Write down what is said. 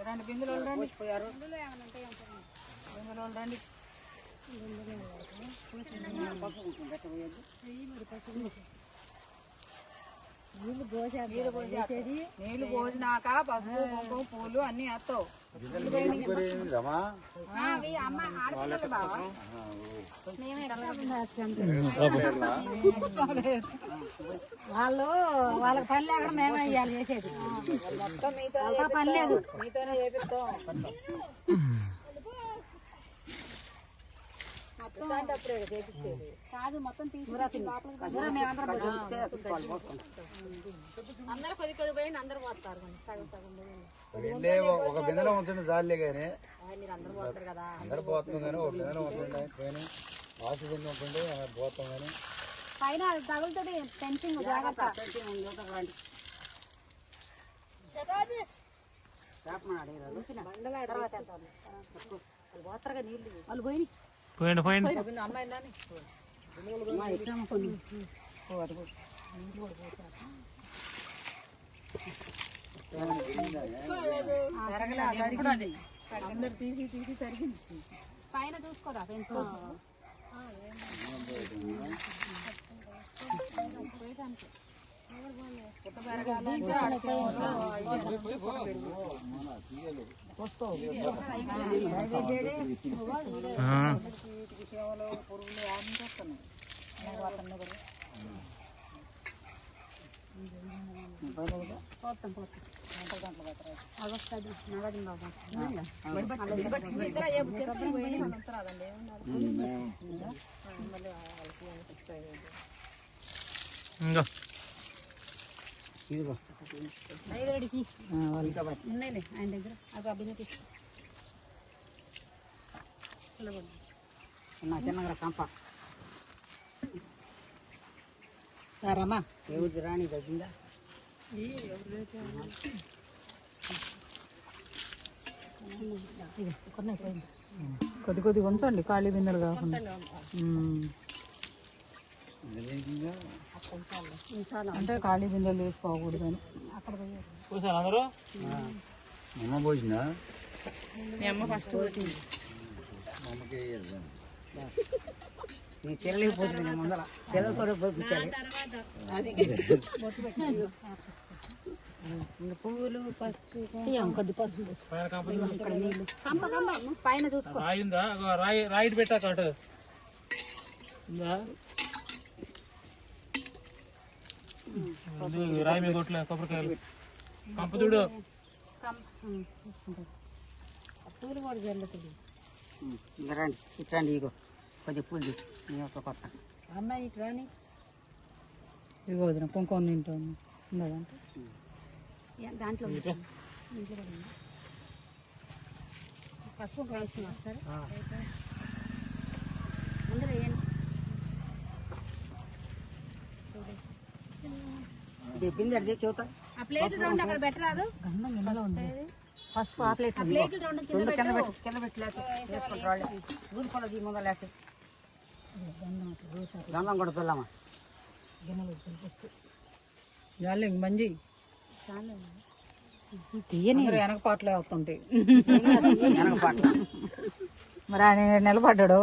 రండి బిందులో రండి నీళ్లు పోసినాక పసుపు కుంకుమ పూలు అన్ని వేస్తావు. వాళ్ళకి పని లేకుండా మేమే ఇవ్వాలి చేసేది. మొత్తం మీతోనే పని లేదు, మీతోనే చేపిస్తాం. కాదు మొత్తం అందరూ కొద్ది కొద్ది పోయి అందరు పోతారు. ఒక బిందెలో ఉంచండి చాలే కానీ మీరు అందరు పోతారు కదా. అందరు పోతున్నాం కానీ ఒక బిందెలో ఉంచండి పోయినా వాసు బిందె ఉంటుండే పోతాం కానీ పైన తగులుతుంది ఫెన్సింగ్ జాగ్రత్త. పోతారుగా నీళ్ళు వాళ్ళు పోయి అందరు తీసి తీసి తరిగింది. పైన చూసుకోరా ఫ్రెండ్స్. పురుగులు అన్నీ వస్తున్నాయి. ఉన్నాయిలే ఆయన దగ్గర అది అభినతి చిన్నగా కంప రమ్మా ఎవరి రాణి తగ్గిందా కొద్ది కొద్దిగా ఉంచండి ఖాళీ బిందెలు కాకుండా. అంటే ఖాళీ బిందెలు తీసుకోకూడదు అని అక్కడ అమ్మ పోసిందా మీ అమ్మ ఫస్ట్ పోసింది. అమ్మకి నీ చెల్లెకి పోతుంది ముందర చెల్లెలతో పోయించాలి. పువ్వులు పసుపు కొద్ది పసుపు ఇక్కడ నీళ్ళు పైన చూసుకో. రాయిట్ పెట్టాక రాయి మీద కొట్లే కొబ్బరికాయలు కంపతుడు పూలు కూడా జల్లుతుంది. రండి ఇట్రండి ఇగో కొద్దిగా పూలు నీ యొక్క కొత్త అమ్మాయి ఇటు రాని ఇదిగో వదిన కుంకుమ తింటాను ఉన్నదంటే దాంట్లో పసుపు వేసుకున్నా సరే అందరూ పిండి చూతా ఆ ప్లేట్ రెండు అక్కడ పెట్టరాదు. పసుపు ఆ ప్లేట్ ప్లేట్లు రెండు కింద కింద పెట్టలేదు వేసుకుంటారు ఊరిపోలేదు ముందర లేక గంధం కూడా పిల్లమ్మా జాలి మంచి తీయని వెనక పాటలే వస్తుంటాయి. వెనక పాట మరి ఆయన నిలబడ్డాడు.